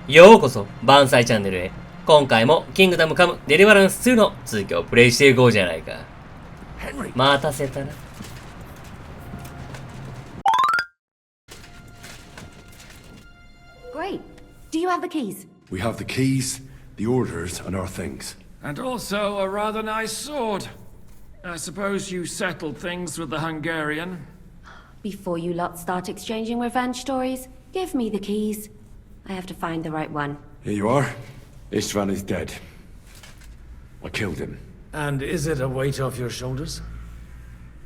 ようこそ、ばんさいチャンネルへ。今回も、キングダムカムデリバランス2の続きをプレイしていこうじゃないか。待たせたな。Great. Do you have the keys? We have the keys, the orders, and our things. And also a rather nice sword. I suppose you settled things with the Hungarian. Before you lot start exchanging revenge stories, give me the keys. I have to find the right one. Here you are. Istvan is dead. I killed him. And is it a weight off your shoulders?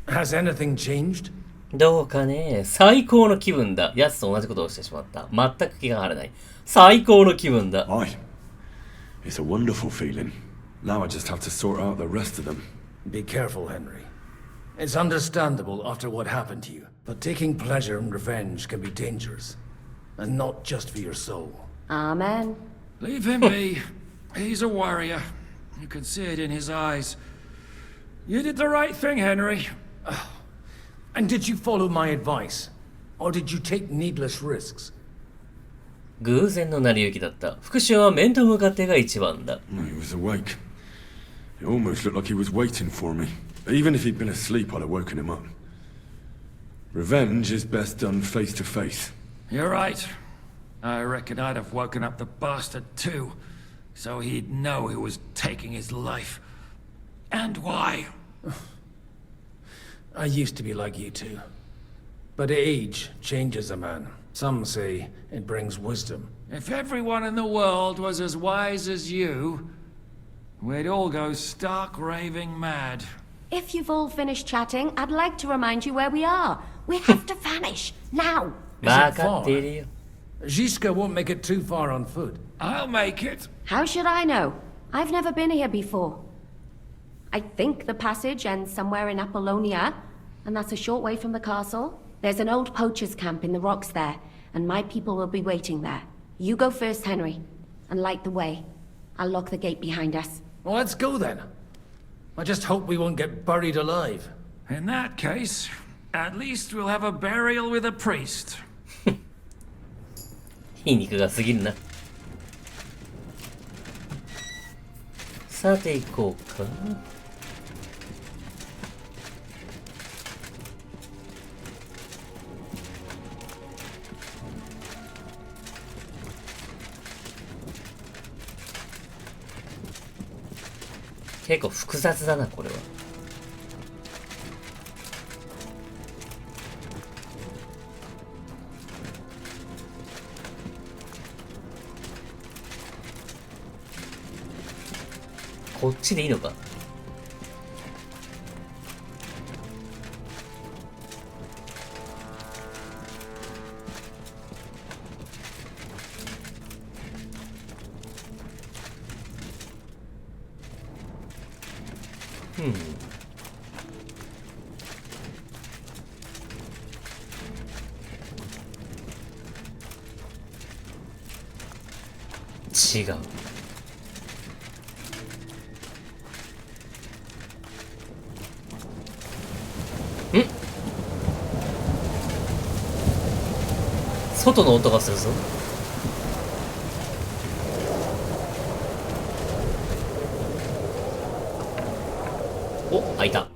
Has anything changed? どうかね。最高の気分だ。奴と同じことをしてしまった。全く気が晴れない。最高の気分だ。Aye. It's a wonderful feeling. Now I just have to sort out the rest of them. Be careful, Henry. It's understandable after what happened to you, but taking pleasure in revenge can be dangerous. And not just for your soul. Amen. Leave him be. He's a warrior. You can see it in his eyes. You did the right thing, Henry. And did you follow my advice? Or did you take needless risks? 偶然の成り行きだった。復讐は面と向かってが一番だ。He was awake. It almost looked like he was waiting for me. Even if he'd been asleep, I'd have woken him up. Revenge is best done face to face. You're right. I reckon I'd have woken up the bastard too, so he'd know who was taking his life. And why. I used to be like you two. But age changes a man. Some say it brings wisdom. If everyone in the world was as wise as you, we'd all go stark raving mad. If you've all finished chatting, I'd like to remind you where we are. We have to vanish, now. わかっているよ。Zizka won't make it too far on foot. I'll make it. How should I know? I've never been here before. I think the passage ends somewhere in Apollonia, and that's a short way from the castle. There's an old poacher's camp in the rocks there, and my people will be waiting there. You go first, Henry, and light the way. I'll lock the gate behind us. Well, let's go then. I just hope we won't get buried alive. In that case, at least we'll have a burial with a priest. 皮肉が過ぎるな。さて行こうか。結構複雑だな、これは。こっちでいいのか。違う。外の音がするぞ。お、開いた。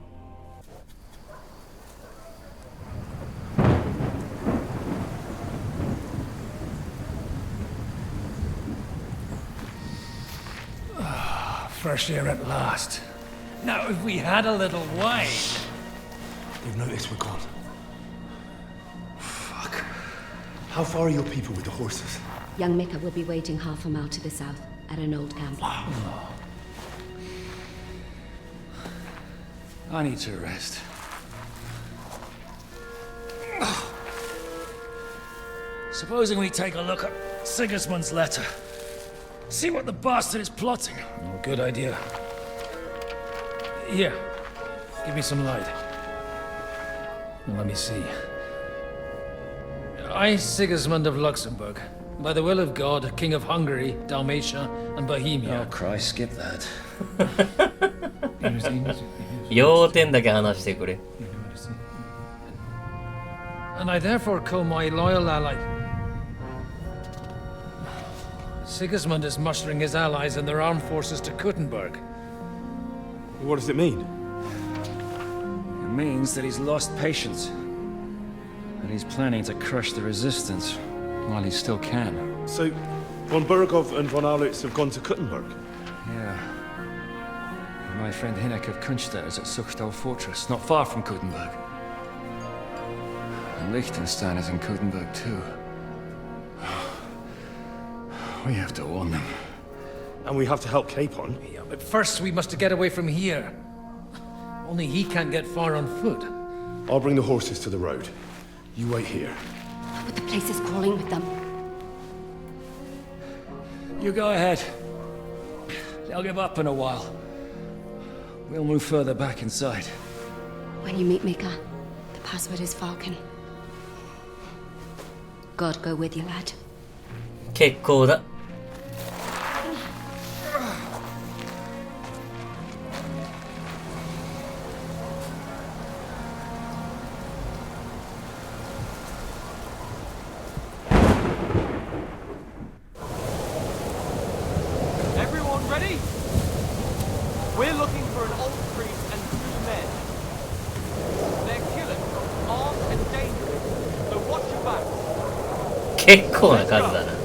Fresh air at last. Now, if we had a little wine. They've noticed we're gone. Fuck. How far are your people with the horses? Young Mika will be waiting half a mile to the south, at an old camp. I need to rest. Supposing we take a look at Sigismund's letter. See what the bastard is plotting. Oh, good idea. Here, give me some light. Now, let me see. I, Sigismund of Luxembourg, by the will of God, King of Hungary, Dalmatia, and Bohemia. Oh, Christ, skip that. 要点だけ話してくれ。And I therefore call my loyal ally Sigismund is mustering his allies and their armed forces to Kuttenberg. What does it mean? It means that he's lost patience. And he's planning to crush the resistance while he still can. So, von Burgov and von Aulitz have gone to Kuttenberg? Yeah. My friend Hinek of Kunstad is at Suchtal Fortress, not far from Kuttenberg. And Liechtenstein is in Kuttenberg too. We have to warn them. And we have to help Capon? Yeah, but first we must get away from here. Only he can't get far on foot. I'll bring the horses to the road. You wait here. But the place is crawling with them. You go ahead. They'll give up in a while. We'll move further back inside. When you meet Mika, the password is Falcon. God go with you, lad. 結構だ。Everyone ready? We're looking for an old priest and 2 men. They're killers, armed and dangerous, so watch your back. 結構な数だな。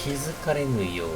気づかれぬように。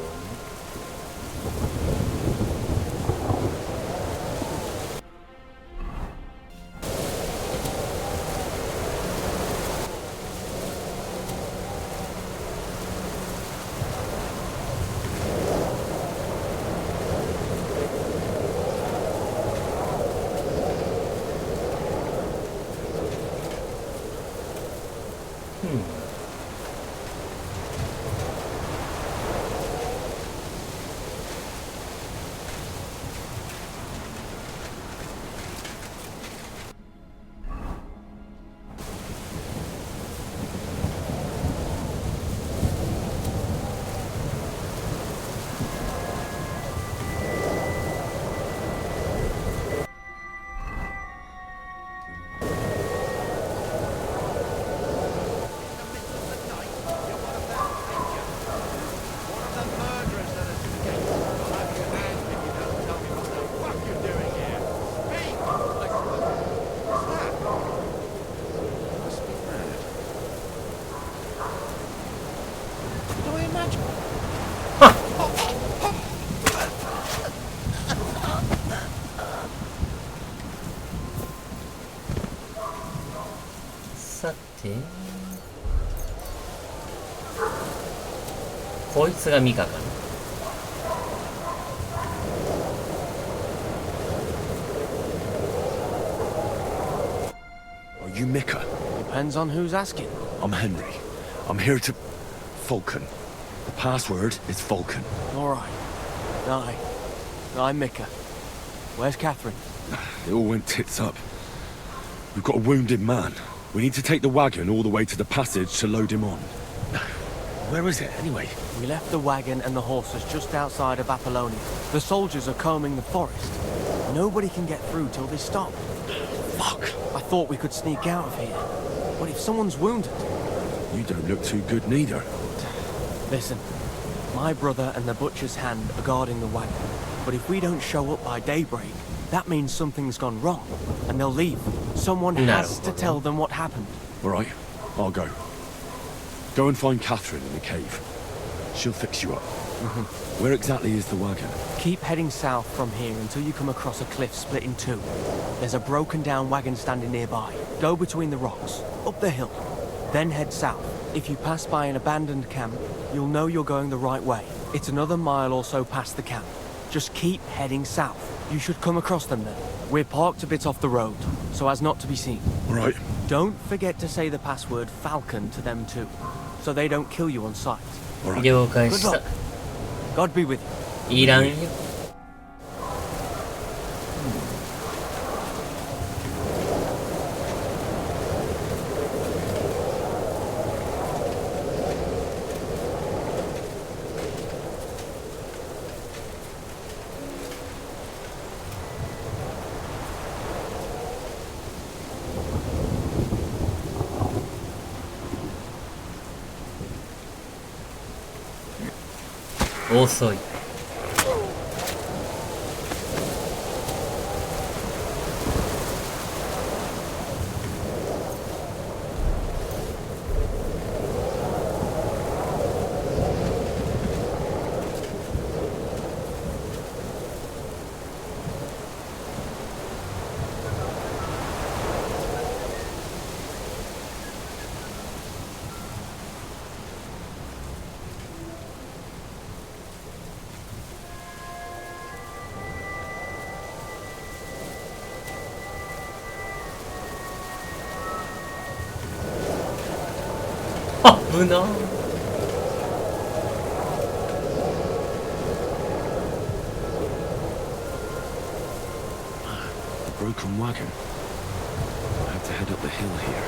さて、こいつがミカかな。Are you Mika? Depends on who's asking. I'm Henry. I'm here to... Falcon. The password is Falcon. All right. I'm Mika. Where's Catherine? It all went tits up. We've got a wounded man. We need to take the wagon all the way to the passage to load him on. Where is it, anyway? We left the wagon and the horses just outside of Apollonia. The soldiers are combing the forest. Nobody can get through till they stop. Fuck. I thought we could sneak out of here. But if someone's wounded... You don't look too good neither. Listen, my brother and the butcher's hand are guarding the wagon. But if we don't show up by daybreak, that means something's gone wrong. And they'll leave. Someone has to tell them what happened. All right, I'll go. Go and find Catherine in the cave. She'll fix you up. Where exactly is the wagon? Keep heading south from here until you come across a cliff split in 2. There's a broken down wagon standing nearby. Go between the rocks, up the hill, then head south. If you pass by an abandoned camp, you'll know you're going the right way. It's another mile or so past the camp. Just keep heading south. You should come across them then. We're parked a bit off the road, so as not to be seen. Right. Don't forget to say the password Falcon to them too, so they don't kill you on sight. 了解 Good した luck. God be with you. いらんよ。遅い。危な。Broken wagon. I have to head up the hill here.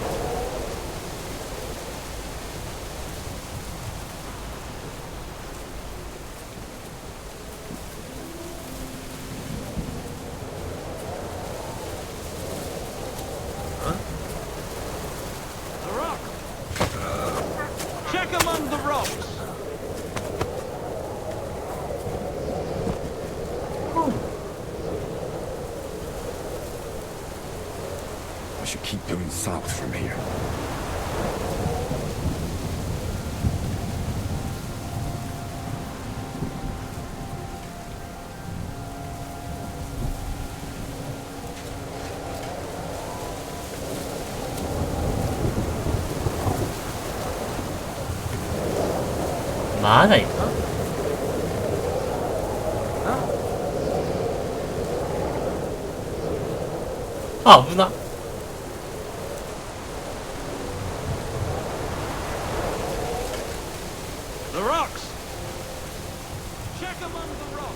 Check among the rocks. I should keep going south from here.まだいるか。あ、危な。The rocks. Check among the rocks.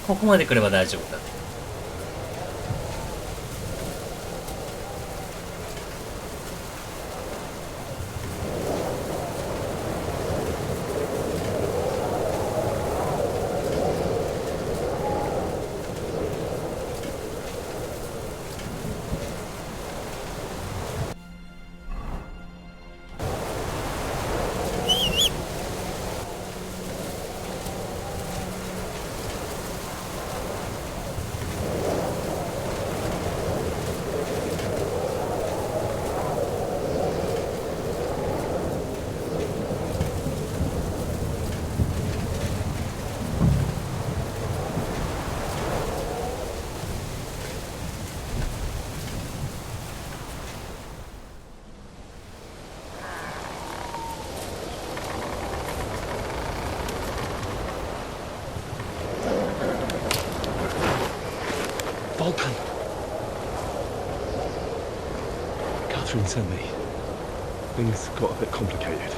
ここまで来れば大丈夫だ。Vulcan! Catherine sent me. Things got a bit complicated.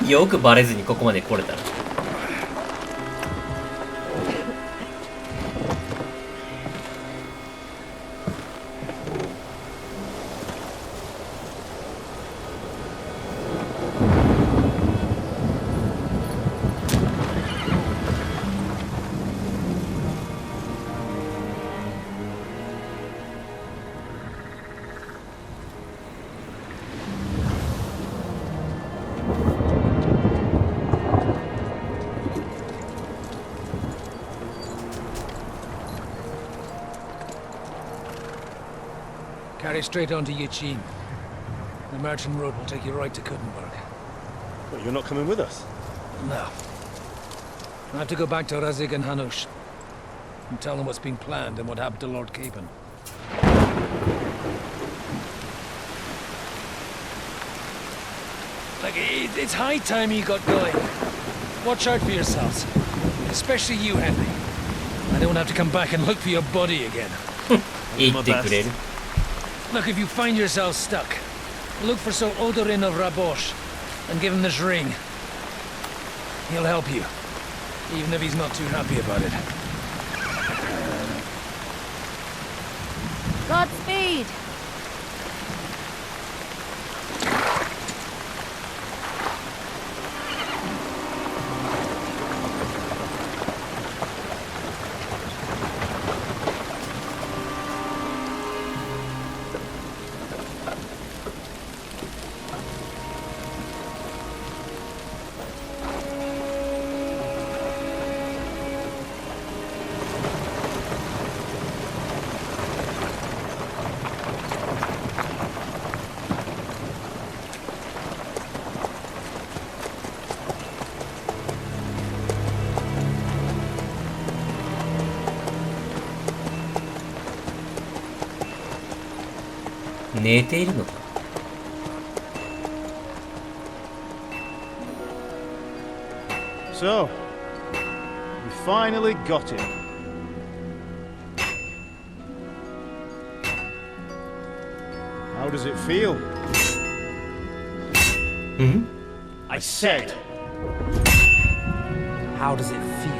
よくバレずにここまで来れたな。Carry straight on to Yichin. The merchant road will take you right to Kuttenberg. Well, you're not coming with us? No. I have to go back to Razik and Hanush and tell them what's been planned and what happened to Lord Capen. Like, it's high time you got going. Watch out for yourselves. Especially you, Henry. I don't have to come back and look for your body again. 言ってくれる。 Look, if you find yourself stuck, look for Sir Odorin of Rabosh and give him this ring. He'll help you, even if he's not too happy about it. Godspeed!寝ているのか。 So, we finally got him. How does it feel? I said, how does it feel?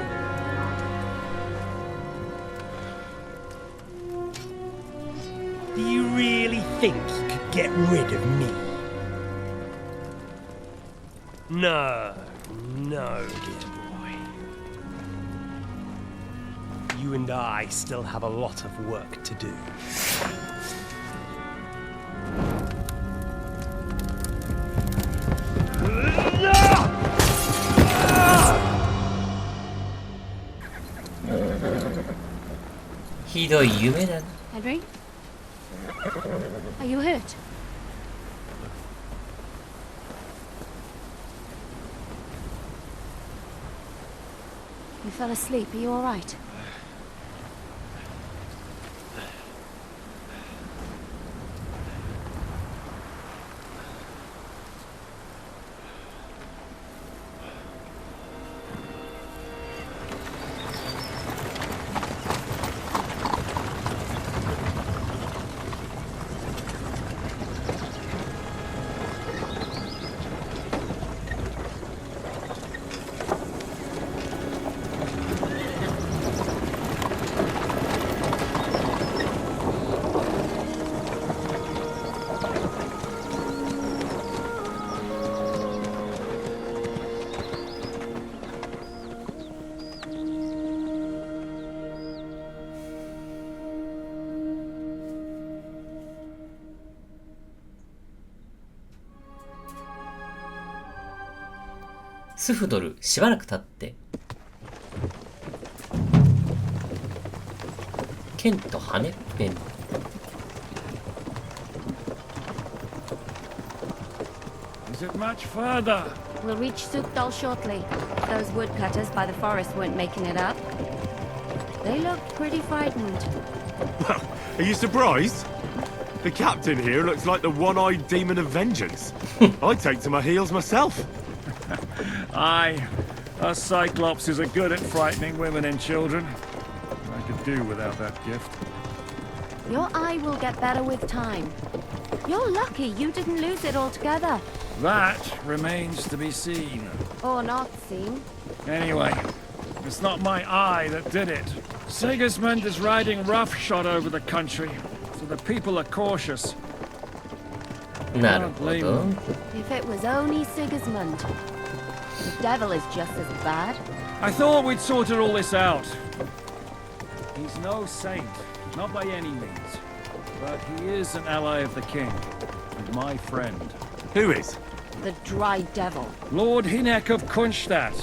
Do you really think you could get rid of me? No, no, dear boy. You and I still have a lot of work to do. Henry? Are you hurt? You fell asleep. Are you all right?スフドル、しばらく経って。剣と羽っぺん。Is it much further? We'll reach Sukdal shortly. Those woodcutters by the forest weren't making it up. They looked pretty frightened. Well, are you surprised? The captain here looks like the one-eyed demon of vengeance. I'd take to my heels myself. Aye, us Cyclopses are good at frightening women and children. I could do without that gift. Your eye will get better with time. You're lucky you didn't lose it altogether. That remains to be seen. Or not seen. Anyway, it's not my eye that did it. Sigismund is riding roughshod over the country, so the people are cautious. なるほど。 If it was only Sigismund. The devil is just as bad. I thought we'd sorted all this out. He's no saint, not by any means. But he is an ally of the king, and my friend. Who is? The dry devil. Lord Hinek of Kunstadt,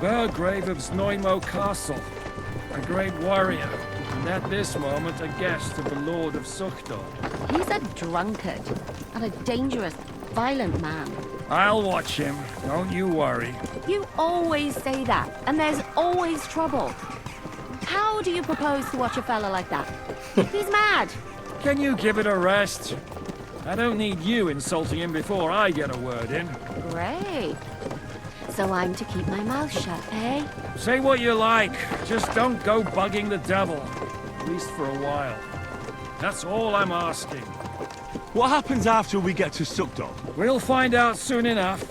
Burgrave of Znojmo Castle, a great warrior, and at this moment a guest of the Lord of Suchdol. He's a drunkard and a dangerous, violent man. I'll watch him, don't you worry. You always say that, and there's always trouble. How do you propose to watch a fella like that? He's mad. Can you give it a rest? I don't need you insulting him before I get a word in. Great. So I'm to keep my mouth shut, eh? Say what you like, just don't go bugging the devil. At least for a while. That's all I'm asking. What happens after we get to Suchdol? We'll find out soon enough.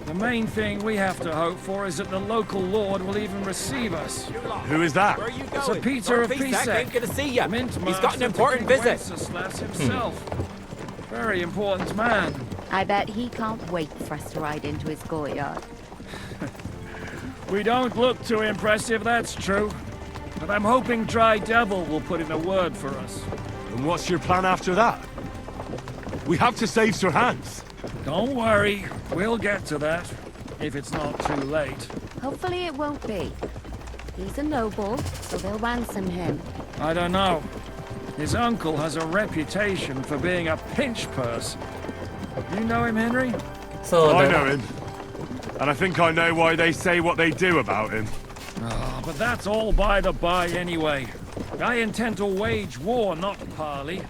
The main thing we have to hope for is that the local lord will even receive us. Who is that? Where are you going? Sir Peter of Pisek ain't Pisek. gonna see ya. Mint He's got an Master important to King visit. Wenceslas himself. Very important man. I bet he can't wait for us to ride into his courtyard. We don't look too impressive, that's true. But I'm hoping Dry Devil will put in a word for us. And what's your plan after that? We have to save Sir Hans. Don't worry, we'll get to that. If it's not too late. Hopefully it won't be. He's a noble, so they'll ransom him. I don't know. His uncle has a reputation for being a pinch purse. You know him, Henry? そう I だ know him. And I think I know why they say what they do about him. Oh, but that's all by the by anyway. I intend to wage war, not parley.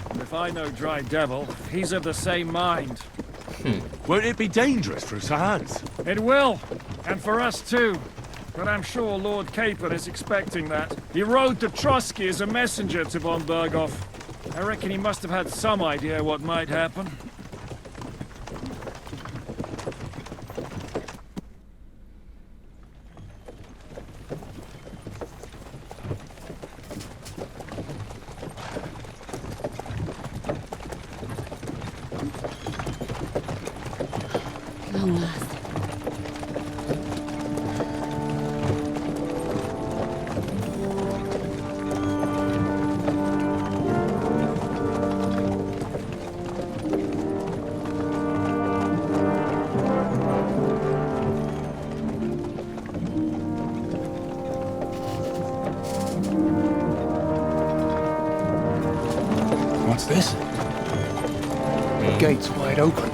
And if I know Dry Devil, he's of the same mind. Won't it be dangerous for Sir Hans? It will, and for us too. But I'm sure Lord Capon is expecting that. He rode to Trotsky as a messenger to von Berghoff. I reckon he must have had some idea what might happen. Long last. What's this? Gates wide open.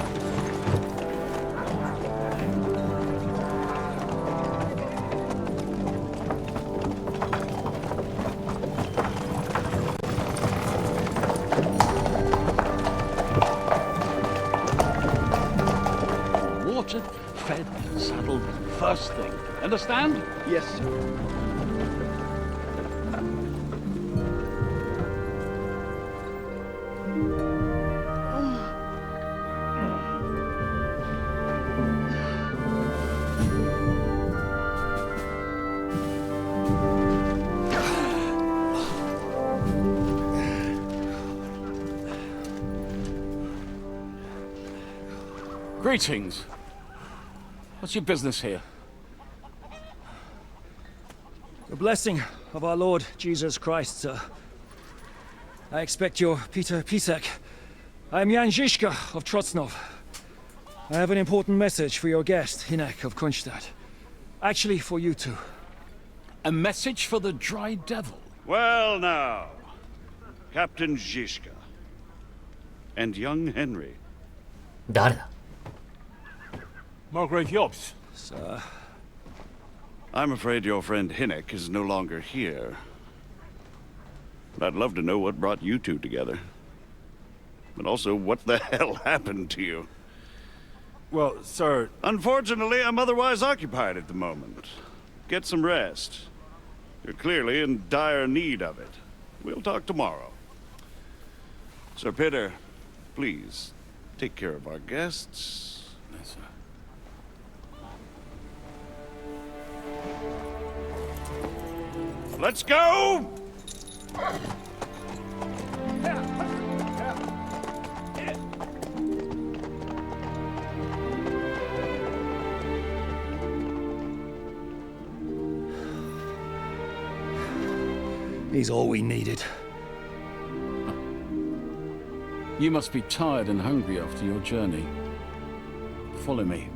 Watered, fed, saddled, first thing. Understand? Yes, sir. Greetings. What's your business here? The blessing of our Lord Jesus Christ, sir. I expect you're Peter Pisek. I am Jan Zizka of Trotsnov. I have an important message for your guest, Hinek of Kunstadt. Actually, for you two. A message for the Dry Devil? Well now, Captain Zizka. And young Henry. 誰だ Margrave Jobs. Sir. I'm afraid your friend Hinek is no longer here. But I'd love to know what brought you two together. But also, what the hell happened to you? Well, sir... Unfortunately, I'm otherwise occupied at the moment. Get some rest. You're clearly in dire need of it. We'll talk tomorrow. Sir Peter, Please, take care of our guests. Yes, sir. Let's go! He's all we needed. You must be tired and hungry after your journey. Follow me.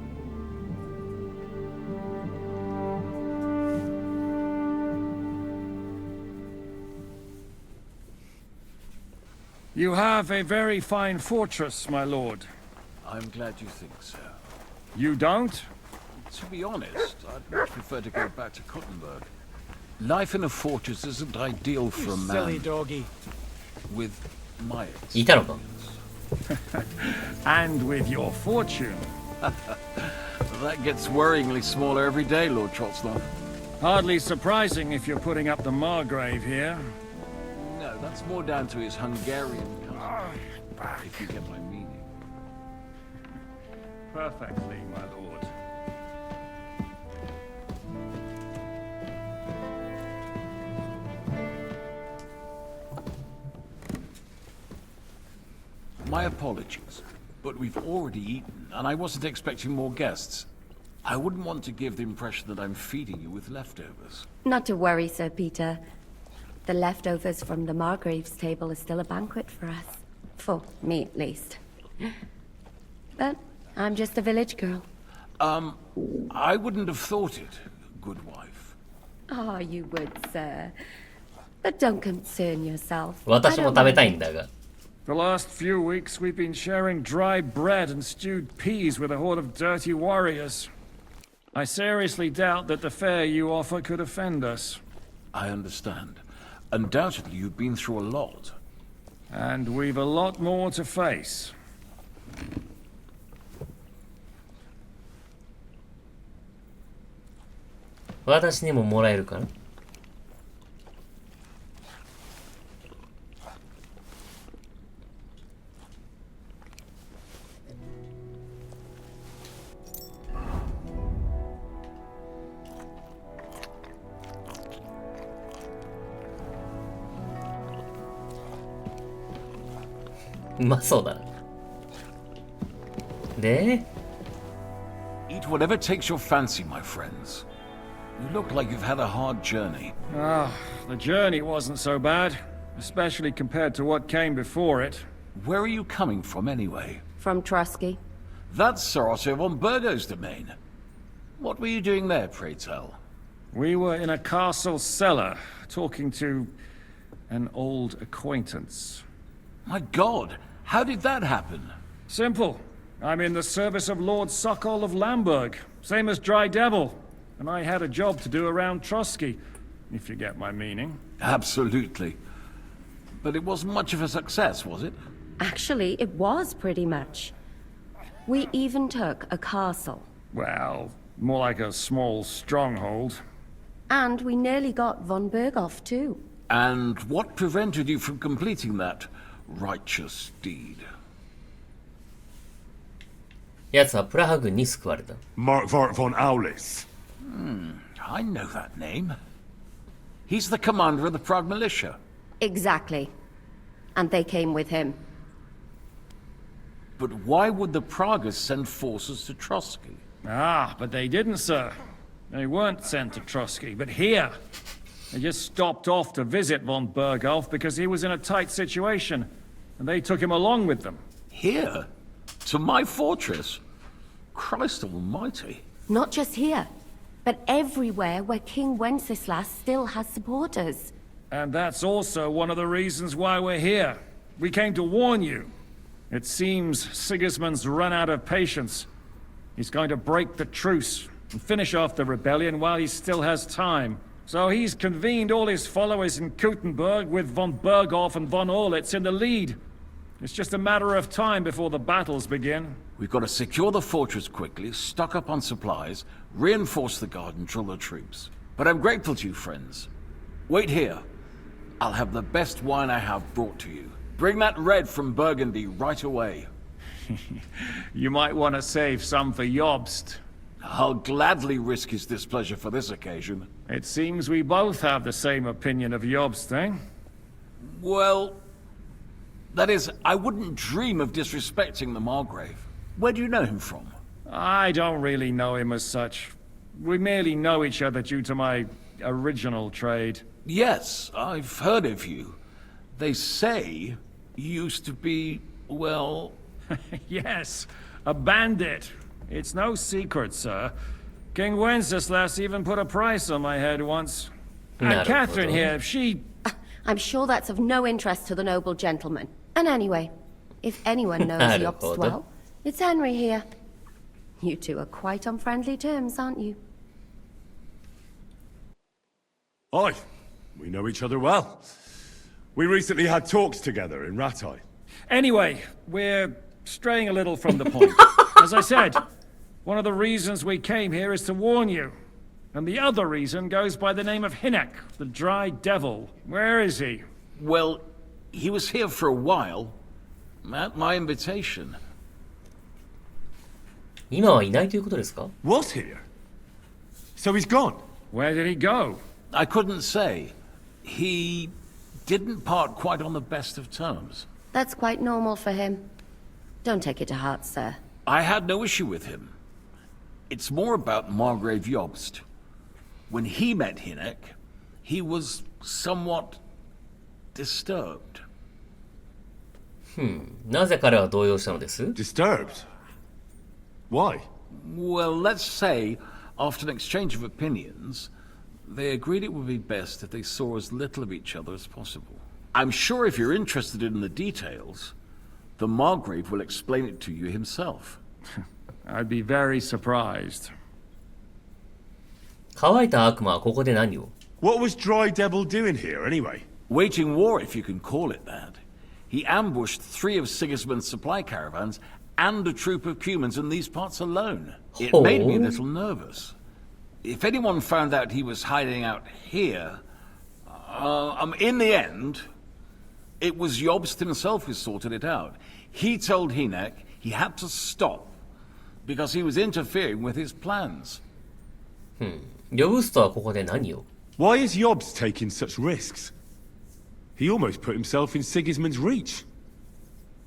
You have a very fine fortress, my lord. I'm glad you think so. You don't? To be honest, I'd much prefer to go back to Kuttenberg. Life in a fortress isn't ideal for a man Silly doggy. with my いたのか And with your fortune. That gets worryingly smaller every day, Lord Trotsnov. Hardly surprising if you're putting up the Margrave here. No, that's more down to his Hungarian cousin, if you get my meaning. Perfectly, my lord. My apologies, but we've already eaten, and I wasn't expecting more guests. I wouldn't want to give the impression that I'm feeding you with leftovers. Not to worry, Sir Peter. The leftovers from the Margrave's table are still a banquet for us. For me, at least. But I'm just a village girl. I wouldn't have thought it, good wife. Oh, you would, sir. But don't concern yourself. 私も食べたいんだが The last few weeks we've been sharing dry bread and stewed peas with a horde of dirty warriors. I seriously doubt that the fare you offer could offend us. I understand. Undoubtedly, you've been through a lot. And we've a lot more to face. 私にももらえるかなうまそうだな。で Eat whatever takes your fancy, my friends. You look like you've had a hard journey. Ah, the journey wasn't so bad, especially compared to what came before it. Where are you coming from, anyway? From Trusky. That's Sir Otto von Burgo's domain. What were you doing there, pray tell? We were in a castle cellar, talking to an old acquaintance. My God, how did that happen? Simple. I'm in the service of Lord Sokol of Lamberg, same as Dry Devil. And I had a job to do around Trusky, if you get my meaning. Absolutely. But it wasn't much of a success, was it? Actually, it was pretty much. We even took a castle. Well, more like a small stronghold. And we nearly got von Berghoff, too. And what prevented you from completing that righteous deed? 奴はプラハ軍に救われた。 Markvart von Aulis. I know that name. He's the commander of the Prague militia. Exactly. And they came with him. But why would the Praguers send forces to Trotsky? Ah, but they didn't, sir. They weren't sent to Trusky, but here. They just stopped off to visit von Berghoff because he was in a tight situation, and they took him along with them. Here? To my fortress? Christ almighty. Not just here, but everywhere where King Wenceslas still has supporters. And that's also one of the reasons why we're here. We came to warn you. It seems Sigismund's run out of patience. He's going to break the truce and finish off the rebellion while he still has time. So he's convened all his followers in Kuttenberg with von Berghoff and von Orlitz in the lead. It's just a matter of time before the battles begin. We've got to secure the fortress quickly, stock up on supplies, reinforce the guard and drill the troops. But I'm grateful to you, friends. Wait here. I'll have the best wine I have brought to you. Bring that red from Burgundy right away. You might want to save some for Jobst. I'll gladly risk his displeasure for this occasion. It seems we both have the same opinion of Jobst, eh? Well, that is, I wouldn't dream of disrespecting the Margrave. Where do you know him from? I don't really know him as such. We merely know each other due to my original trade. Yes, I've heard of you. They say you used to be, well... Yes, a bandit. It's no secret, sir. King Wenceslas even put a price on my head once. And Catherine here, she... I'm sure that's of no interest to the noble gentleman. And anyway, if anyone knows Jobst well, it's Henry here. You two are quite on friendly terms, aren't you? Aye, we know each other well. We recently had talks together in Ratai. Anyway, we're straying a little from the point. As I said, one of the reasons we came here is to warn you. And the other reason goes by the name of Hinek, the Dry Devil. Where is he? Well, he was here for a while. At my invitation. 今はいないということですか? Was here? So he's gone? Where did he go? I couldn't say. He didn't part quite on the best of terms. That's quite normal for him. Don't take it to heart, sir. I had no issue with him. It's more about Margrave Jobst. When he met Hinek, he was somewhat disturbed. なぜ彼は動揺したのです? Disturbed? Why? Well, let's say, after an exchange of opinions, they agreed it would be best if they saw as little of each other as possible. I'm sure if you're interested in the details, the Margrave will explain it to you himself. I'd be very surprised. 乾いた悪魔はここで何を? What was Dry Devil doing here, anyway? Waging war, if you can call it that. He ambushed 3 of Sigismund's supply caravans and a troop of Cumans in these parts alone. It made me a little nervous. If anyone found out he was hiding out here... in the end, it was Jobst himself who sorted it out. He told Hinek he had to stop because he was interfering with his plans. ヨブストはここで何を? Why is Jobst taking such risks? He almost put himself in Sigismund's reach.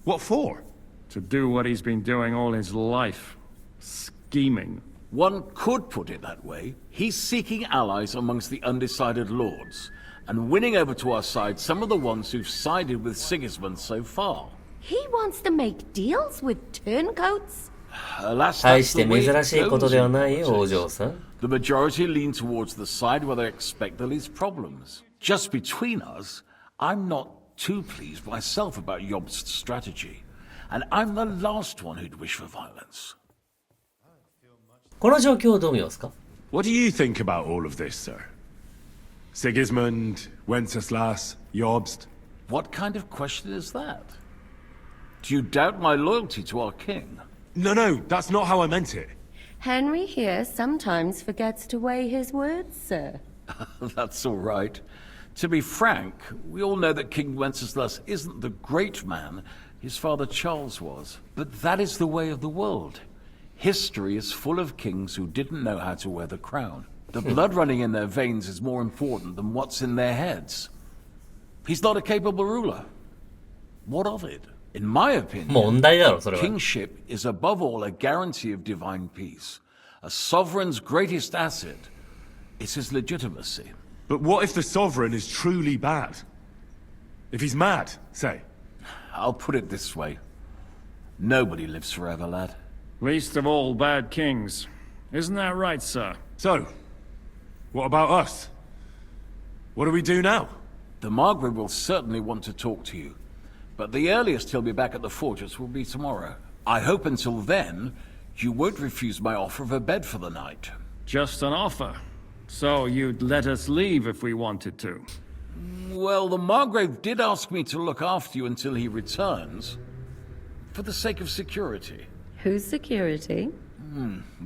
What for? To do what he's been doing all his life. Scheming. One could put it that way. He's seeking allies amongst the undecided lords, and winning over to our side some of the ones who've sided with Sigismund so far. He wants to make deals with turncoats? Alas, 大 that's して the way 珍 it しいことではない goes よ、 in お嬢さん. The majority lean towards the side where they expect the least problems. Just between us, I'm not too pleased myself about Jobst's strategy, and I'm the last one who'd wish for violence. この状況をどう見ますか? What do you think about all of this, sir? Sigismund, Wenceslas, Jobst? What kind of question is that? Do you doubt my loyalty to our king? No, that's not how I meant it. Henry here sometimes forgets to weigh his words, sir. That's all right. To be frank, we all know that King Wenceslas isn't the great man his father Charles was. But that is the way of the world. History is full of kings who didn't know how to wear the crown. The blood running in their veins is more important than what's in their heads. He's not a capable ruler. What of it? In my opinion, 問題だろ、それは. kingship is above all a guarantee of divine peace. A sovereign's greatest asset is his legitimacy. But what if the sovereign is truly bad? If he's mad, say? I'll put it this way. Nobody lives forever, lad. Least of all bad kings. Isn't that right, sir? So, what about us? What do we do now? The Margrave will certainly want to talk to you. But the earliest he'll be back at the fortress will be tomorrow. I hope until then, you won't refuse my offer of a bed for the night. Just an offer. So you'd let us leave if we wanted to? Well, the Margrave did ask me to look after you until he returns. For the sake of security. Whose security?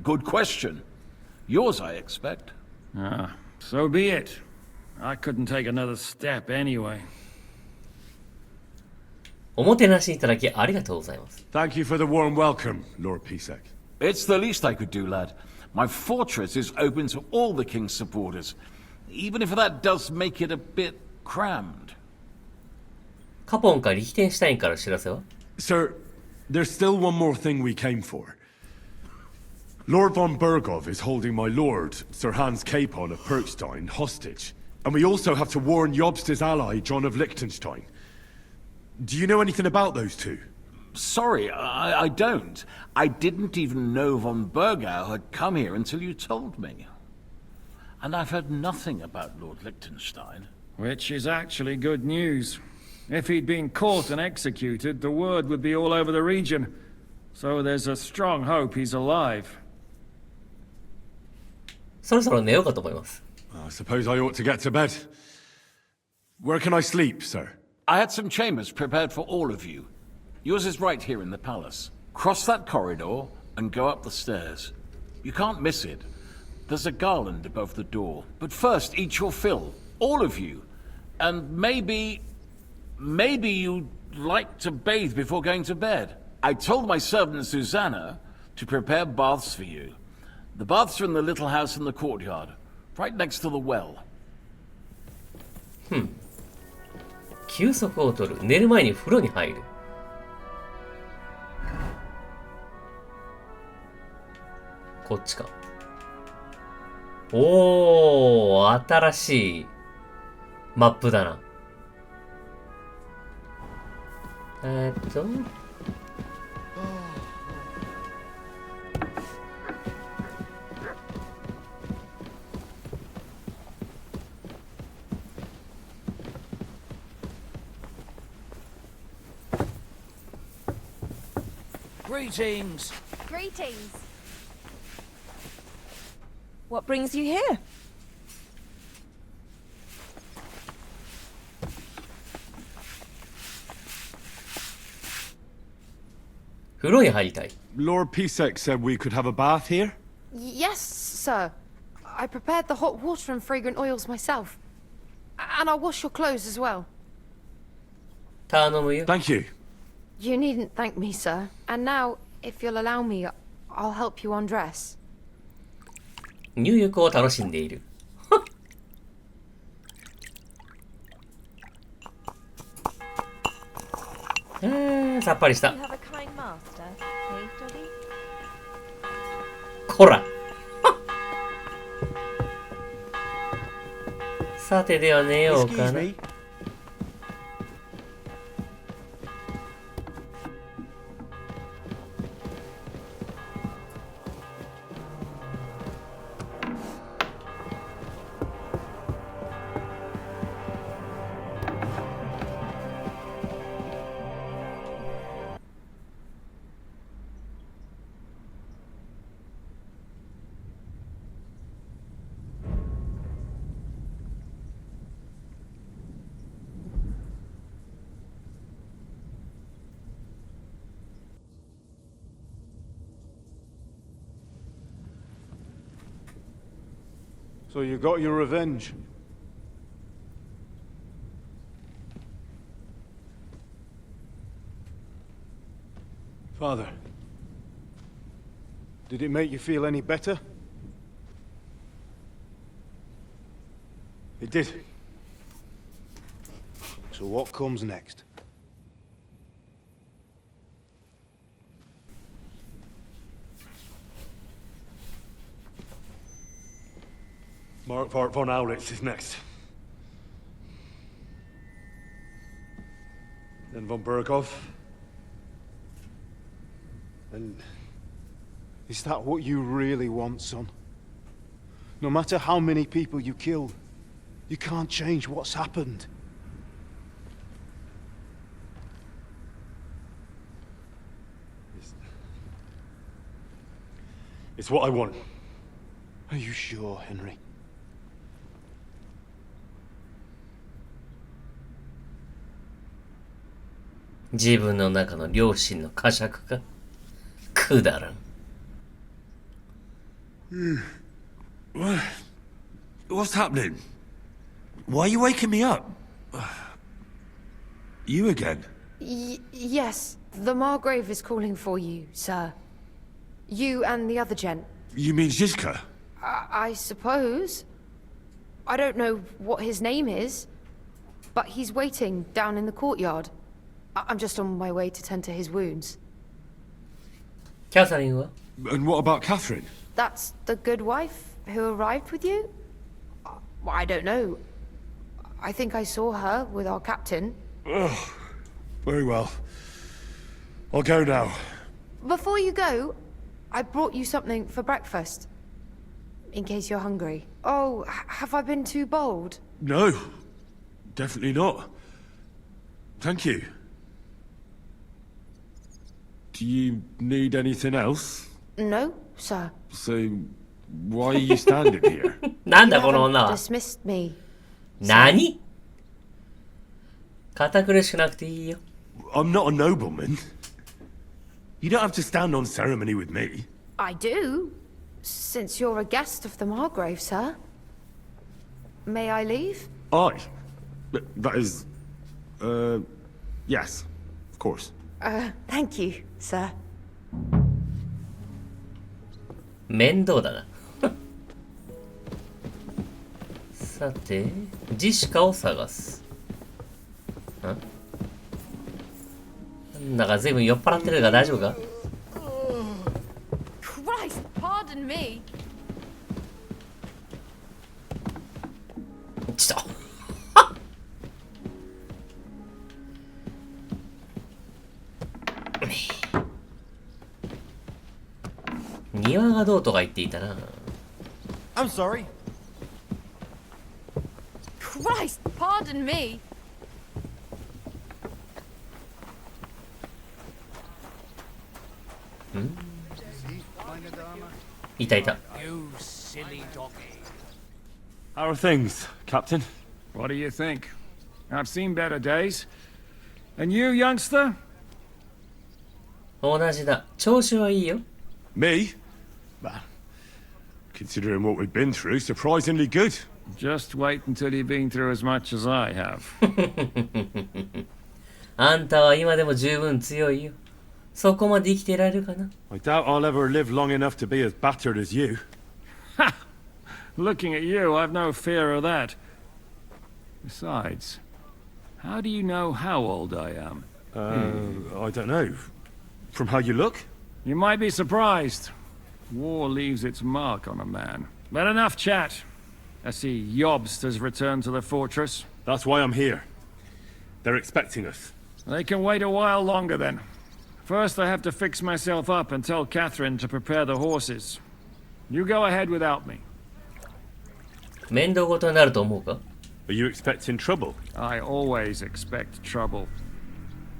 Good question. Yours, I expect. Ah, so be it. I couldn't take another step anyway. おもてなしいただきありがとうございます。Thank you for the warm welcome, Lord Pisek. It's the least I could do, lad. My fortress is open to all the king's supporters, even if that does make it a bit crammed. カポンかリヒテンシュタインから知らせは？ Sir, there's still one more thing we came for. Lord von Bergov is holding my lord, Sir Hans Capon of Perkstein, hostage. And we also have to warn Jobst's ally, John of Liechtenstein. Do you know anything about those two? Sorry, I don't. I didn't even know von Bergau had come here until you told me. And I've heard nothing about Lord Liechtenstein. Which is actually good news. If he'd been caught and executed, the word would be all over the region. So there's a strong hope he's alive. そろそろ寝ようかと思います。I suppose I ought to get to bed. Where can I sleep, sir? I had some chambers prepared for all of you. Yours is right here in the palace. Cross that corridor and go up the stairs. You can't miss it. There's a garland above the door. But first, eat your fill. All of you. And maybe you'd like to bathe before going to bed. I told my servant Susanna to prepare baths for you. The baths are in the little house in the courtyard, right next to the well. 休息を取る。寝る前に風呂に入る。こっちか。おー、新しいマップだな。Greetings. Greetings. What brings you here? Lord Pisek said we could have a bath here? Yes, sir. I prepared the hot water and fragrant oils myself. And I'll wash your clothes as well. Thank you. You needn't thank me, sir. And now, if you'll allow me, I'll help you undress. 入浴を楽しんでいる。さっぱりした。こらさてでは寝ようかな。So you got your revenge. Father, did it make you feel any better? It did. So what comes next? Mark von Aulitz is next. Then von Bergov. And is that what you really want, son? No matter how many people you kill, you can't change what's happened. It's what I want. Are you sure, Henry? 自分の中の良心の呵責か。くだらん。What's happening? Why are you waking me up? You again? Yes, the Margrave is calling for you, sir. You and the other gent. You mean Zizka? I suppose. I don't know what his name is, but he's waiting down in the courtyard. I'm just on my way to tend to his wounds. Catherine? And what about Catherine? That's the good wife who arrived with you? I don't know. I think I saw her with our captain. Oh, very well. I'll go now. Before you go, I brought you something for breakfast. In case you're hungry. Oh, have I been too bold? No, definitely not. Thank you. Do you need anything else? No, sir. So, why are you standing here? なんだこの女は。 Dismissed me. 何？堅苦しくなくていいよ。I'm not a nobleman. You don't have to stand on ceremony with me. I do, since you're a guest of the Margrave, sir. May I leave? That is... yes, of course. Thank you, sir. 面倒だな。さて、ジェシカを探す。なんか随分酔っ払ってるから大丈夫か？ Christ, pardon me. ちょっと。庭がどうとか言っていたな。I'm sorry. Christ, pardon me. いたいた。 You silly doggy. How are things, Captain? What do you think? I've seen better days. And you, youngster? 同じだ。調子はいいよ。Me? Well, considering what we've been through, surprisingly good. Just wait until you've been through as much as I have. あんたは今でも十分強いよ。そこまで生きていられるかな？ I doubt I'll ever live long enough to be as battered as you. Ha! Looking at you, I've no fear of that. Besides, how do you know how old I am? I don't know. From how you look? You might be surprised. War leaves its mark on a man. But enough chat. I see Jobst has returned to the fortress. That's why I'm here. They're expecting us. They can wait a while longer then. First, I have to fix myself up and tell Catherine to prepare the horses. You go ahead without me. 面倒事になると思うか？ Are you expecting trouble? I always expect trouble.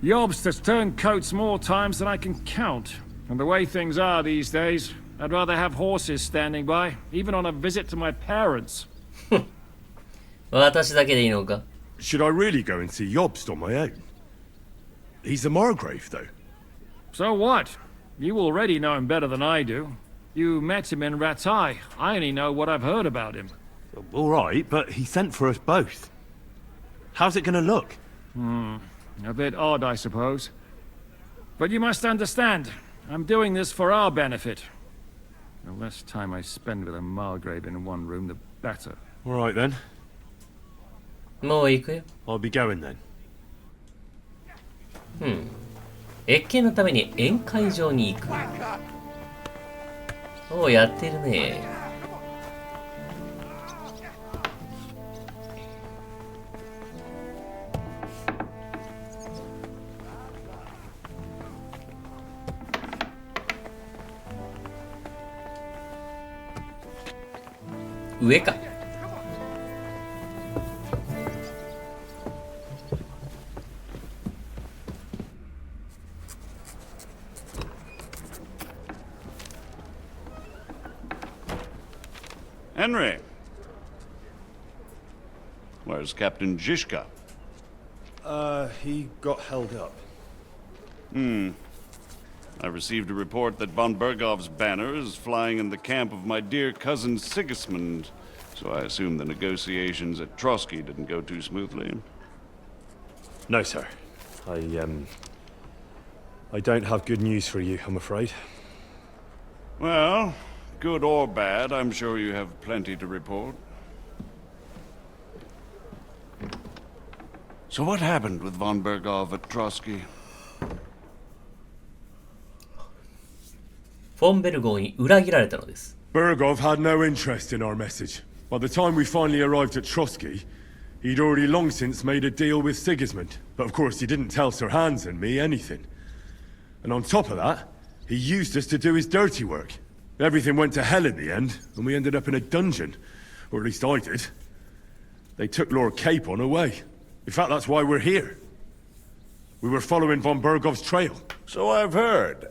Jobst has turned coats more times than I can count. And the way things are these days, I'd rather have horses standing by, even on a visit to my parents. 私だけでいいのか？ Should I really go and see Jobst on my own? He's a Margrave, though. So what? You already know him better than I do. You met him in Ratai. I only know what I've heard about him. All right, but he sent for us both. How's it going to look? A bit odd, I suppose. But you must understand, I'm doing this for our benefit. The less time I spend with a Margrave in one room, the better. All right, then. もう行くよ。 I'll be going then. 謁見のために宴会場に行く。おう、やってるね。上か。Henry. Where's Captain Zizka? He got held up. I received a report that von Bergov's banner is flying in the camp of my dear cousin Sigismund, so I assume the negotiations at Trotsky didn't go too smoothly. No, sir. I don't have good news for you, I'm afraid. Well, good or bad, I'm sure you have plenty to report. So what happened with von Bergov at Trotsky? フォンベルゴーに裏切られたのです。Bergov had no interest in our message. By the time we finally arrived at Trotsky, he'd already long since made a deal with Sigismund. But of course he didn't tell Sir Hans and me anything. And on top of that, he used us to do his dirty work. Everything went to hell in the end, and we ended up in a dungeon. Or at least I did. They took Lord Capon away. In fact, that's why we're here. We were following von Bergov's trail. So I've heard.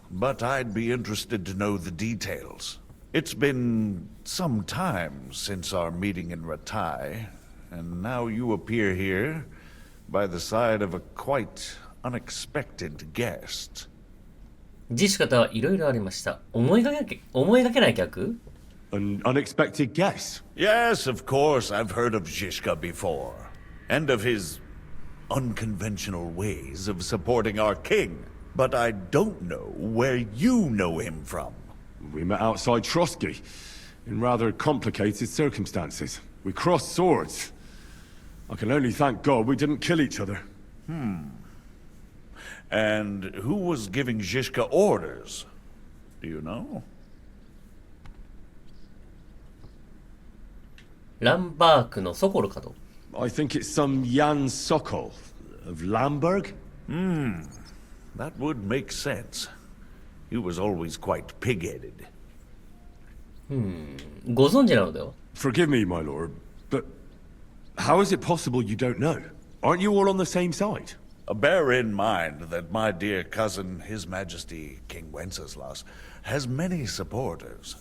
But I'd be interested to know the details. It's been some time since our meeting in Ratai, and now you appear here by the side of a quite unexpected guest. 実施方はいろいろありました。思いがけない客? An unexpected guest? Yes, of course, I've heard of Zhishka before. And of his unconventional ways of supporting our king. But I don't know where you know him from. We met outside Trotsky, in rather complicated circumstances. We crossed swords. I can only thank God we didn't kill each other. And who was giving Zhishka orders? Do you know? ランバークのソコルかと。I think it's some Jan Sokol of Lamberg? That would make sense. He was always quite pig-headed. ご存知なのでは? Forgive me, my lord, but how is it possible you don't know? Aren't you all on the same side? Bear in mind that my dear cousin, His Majesty King Wenceslas, has many supporters,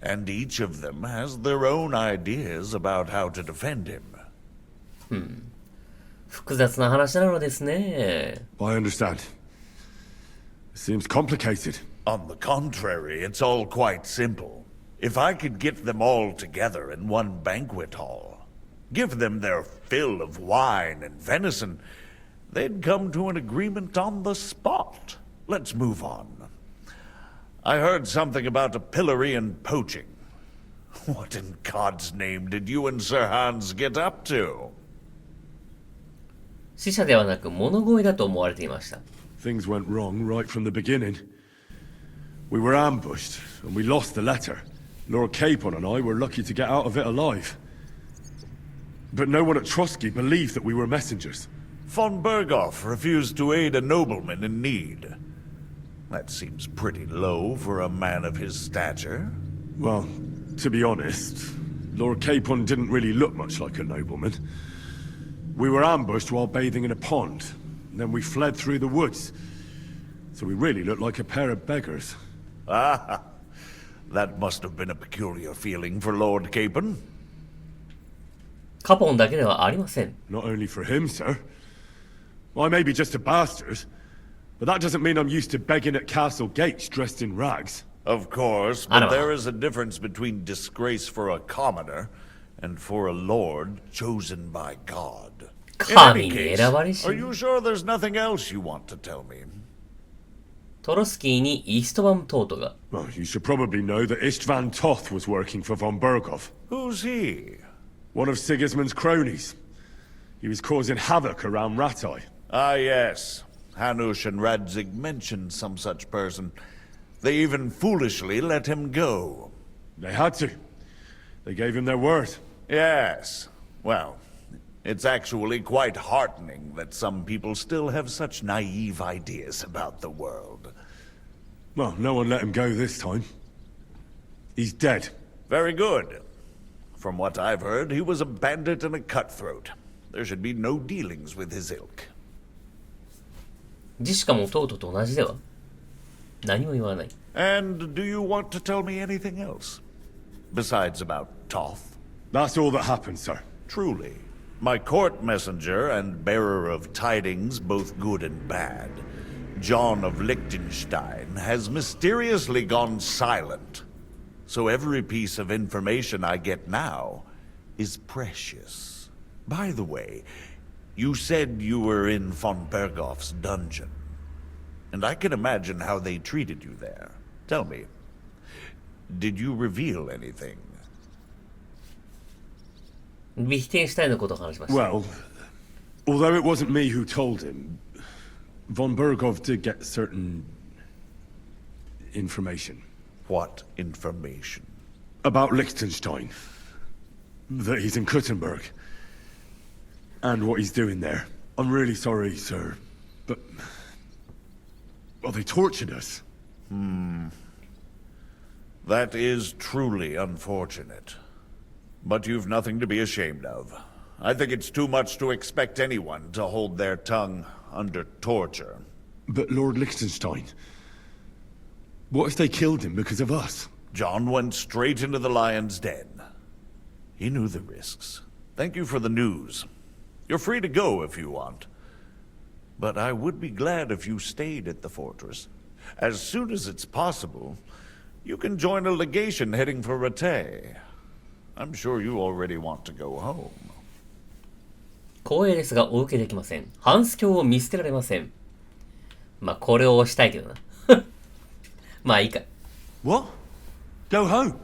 and each of them has their own ideas about how to defend him. 複雑な話なのですね。I understand. It seems complicated. On the contrary, it's all quite simple. If I could get them all together in one banquet hall, give them their fill of wine and venison, they'd come to an agreement on the spot. Let's move on. I heard something about a pillory and poaching. What in God's name did you and Sir Hans get up to? 死者ではなく物乞いだと思われていました。Things went wrong right from the beginning. We were ambushed, and we lost the letter. Lord Capon and I were lucky to get out of it alive. But no one at Trotsky believed that we were messengers. Von Berghoff refused to aid a nobleman in need. That seems pretty low for a man of his stature. Well, to be honest, Lord Capon didn't really look much like a nobleman. We were ambushed while bathing in a pond, and then we fled through the woods. So we really looked like a pair of beggars. Ah, that must have been a peculiar feeling for Lord Capon. カポンだけではありません。Not only for him, sir. I may be just a bastard, but that doesn't mean I'm used to begging at castle gates dressed in rags. Of course, but there is a difference between disgrace for a commoner and for a lord chosen by God. In any case, are you sure there's nothing else you want to tell me? トロスキーにイーストバムトートが。Well, you should probably know that Istvan Toth was working for von Berghoff. Who's he? One of Sigismund's cronies. He was causing havoc around Ratai. Ah, yes. Hanush and Radzig mentioned some such person. They even foolishly let him go. They had to. They gave him their word. Yes. Well, it's actually quite heartening that some people still have such naive ideas about the world. Well, no one let him go this time. He's dead. Very good. From what I've heard, he was a bandit and a cutthroat. There should be no dealings with his ilk. ジェシカもトートと同じでは？何も言わない。And do you want to tell me anything else? Besides about Toth? That's all that happened, sir. Truly. My court messenger and bearer of tidings, both good and bad, John of Liechtenstein, has mysteriously gone silent. So every piece of information I get now is precious. By the way, You said you were in von Bergoff's dungeon, and I can imagine how they treated you there. Tell me, did you reveal anything? ビヒテンシュタインのことを話しました。Well, although it wasn't me who told him, von Berghoff did get certain information. What information? About Liechtenstein. That he's in Kuttenberg. And what he's doing there. I'm really sorry, sir, but... well, they tortured us. That is truly unfortunate. But you've nothing to be ashamed of. I think it's too much to expect anyone to hold their tongue under torture. But Lord Liechtenstein... what if they killed him because of us? John went straight into the lion's den. He knew the risks. Thank you for the news. You're free to go if you want. But I would be glad if you stayed at the fortress. As soon as it's possible, you can join a legation heading for Rattay. I'm sure you already want to go home. 光栄ですがお受けできません。ハンス教を見捨てられません。まあ、これを押したいけどな。まあいいか。What? Go home?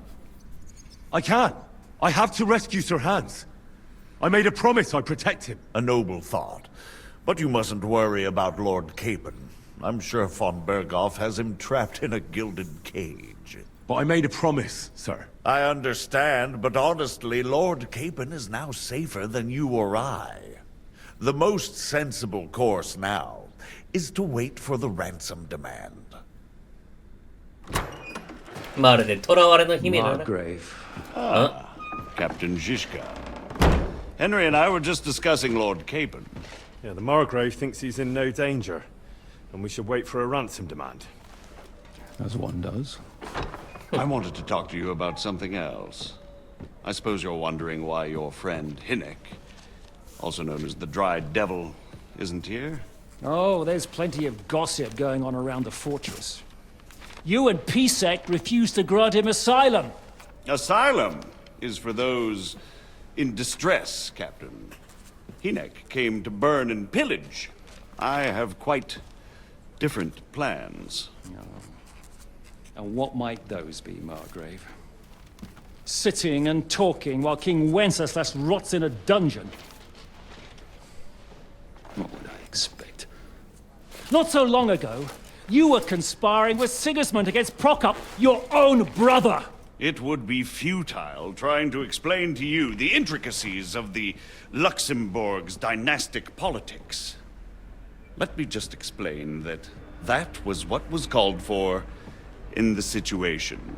I can't. I have to rescue Sir Hans. I made a promise I'd protect him. A noble thought. But you mustn't worry about Lord Capon. I'm sure von Berghoff has him trapped in a gilded cage. But I made a promise, sir. I understand, but honestly, Lord Capon is now safer than you or I. The most sensible course now is to wait for the ransom demand. まるで囚われの姫のような。Captain Zizka. Henry and I were just discussing Lord Capon. Yeah, the Margrave thinks he's in no danger, and we should wait for a ransom demand. As one does. I wanted to talk to you about something else. I suppose you're wondering why your friend Hinnick, also known as the Dried Devil, isn't here? Oh, there's plenty of gossip going on around the fortress. You and Pisek refused to grant him asylum. Asylum is for those in distress, Captain. Hinnick came to burn and pillage. I have quite different plans. And what might those be, Margrave? Sitting and talking while King Wenceslas rots in a dungeon. What would I expect? Not so long ago, you were conspiring with Sigismund against Prokop, your own brother! It would be futile trying to explain to you the intricacies of the Luxembourg's dynastic politics. Let me just explain that that was what was called for in the situation.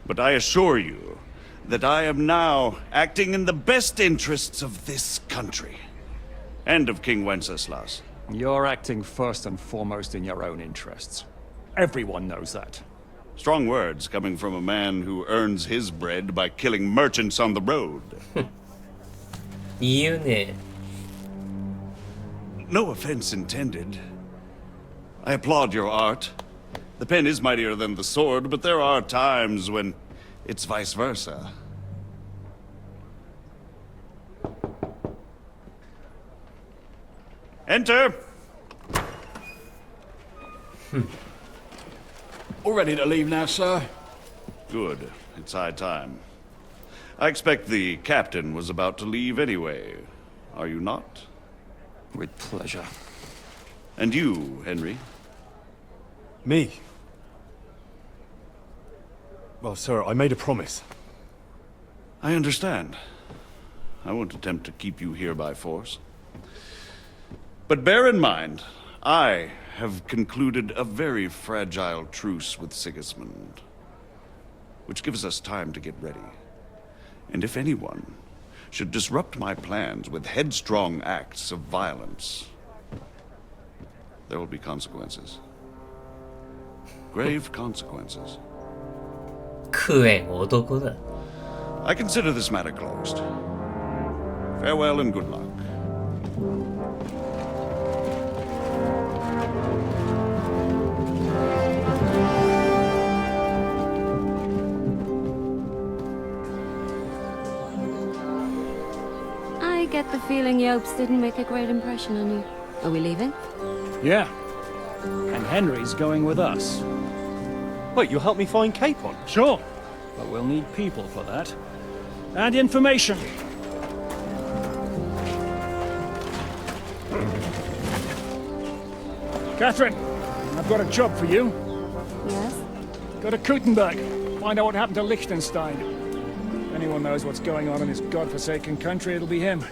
But I assure you that I am now acting in the best interests of this country and of King Wenceslas. You're acting first and foremost in your own interests. Everyone knows that. Strong words coming from a man who earns his bread by killing merchants on the road. No offense intended. I applaud your art. The pen is mightier than the sword, but there are times when it's vice versa. Enter! All ready to leave now, sir? Good. It's high time. I expect the captain was about to leave anyway. Are you not? With pleasure. And you, Henry? Me? Well, sir, I made a promise. I understand. I won't attempt to keep you here by force. But bear in mind, I have concluded a very fragile truce with Sigismund, which gives us time to get ready. And if anyone should disrupt my plans with headstrong acts of violence, there will be consequences. Grave consequences. I consider this matter closed. Farewell and good luck. I get the feeling Yopes didn't make a great impression on you. Are we leaving? Yeah. And Henry's going with us. Wait, you'll help me find Capon? Sure. But we'll need people for that. And information. Catherine, I've got a job for you. Yes? Go to Kuttenberg. Find out what happened to Liechtenstein. If anyone knows what's going on in this godforsaken country, it'll be him.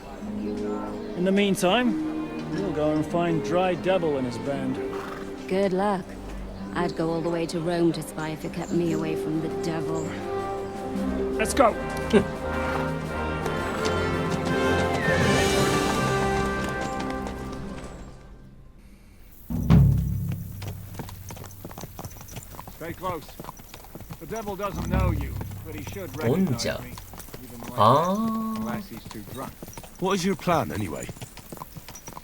In the meantime, we'll go and find Dry Devil and his band. Good luck. I'd go all the way to Rome to spy if it kept me away from the devil. Let's go. Stay close. The devil doesn't know you, but he should recognize me. Unless he's too drunk. What is your plan, anyway?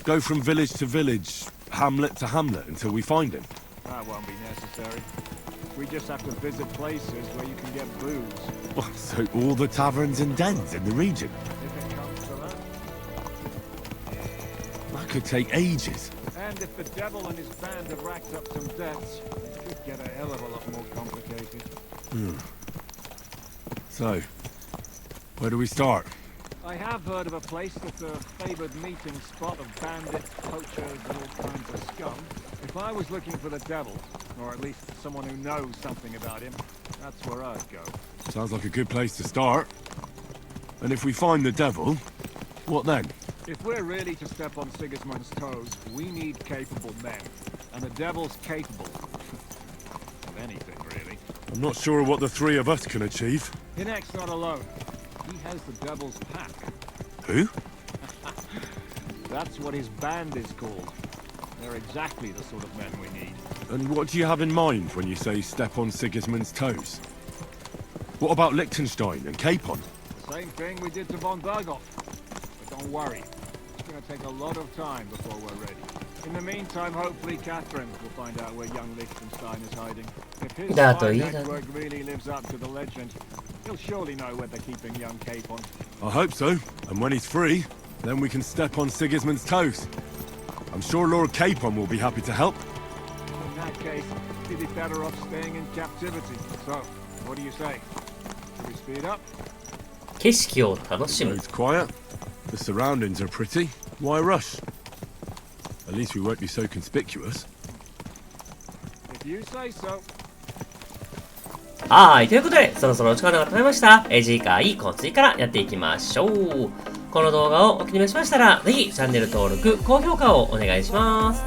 Go from village to village, hamlet to hamlet, until we find him? That won't be necessary. We just have to visit places where you can get booze. Well, so all the taverns and dens in the region? If it comes to that. That could take ages. And if the devil and his band have racked up some debts, it could get a hell of a lot more complicated. So, where do we start? I have heard of a place that's a favored meeting spot of bandits, poachers, and all kinds of scum. If I was looking for the devil, or at least someone who knows something about him, that's where I'd go. Sounds like a good place to start. And if we find the devil, what then? If we're really to step on Sigismund's toes, we need capable men. And the devil's capable of anything, really. I'm not sure what the three of us can achieve. Hinek's not alone. He has the devil's pack. Who? That's what his band is called. They're exactly the sort of men we need. And what do you have in mind when you say step on Sigismund's toes? What about Liechtenstein and Capon? The same thing we did to von Berghoff. But don't worry. It's going to take a lot of time before we're ready. In the meantime, hopefully Catherine will find out where young Liechtenstein is hiding. If his spy network really lives up to the legend, he'll surely know where they're keeping young Capon. I hope so. And when he's free, then we can step on Sigismund's toes. I'm sure Lord Capon will be happy to help. In that case, he'd be better off staying in captivity. So, what do you say? Should we speed up? 景色を楽しむ。 It's quiet. The surroundings are pretty. Why rush? At least we won't be so conspicuous. If you say so. はい、ということで、そろそろお時間が経ちました。次回、この次からやっていきましょう。この動画をお気に召しましたら、ぜひチャンネル登録、高評価をお願いします。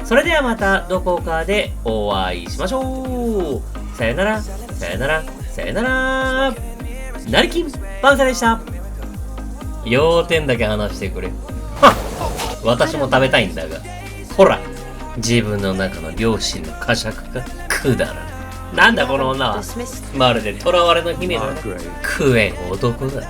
それではまたどこかでお会いしましょう。さよなら、さよなら、さよなら。なりきんばんさいでした。要点だけ話してくれ。はっ、私も食べたいんだが。ほら、自分の中の良心の呵責がくだらない。なんだこの女は。まるで囚われの姫だ。食えん男だ。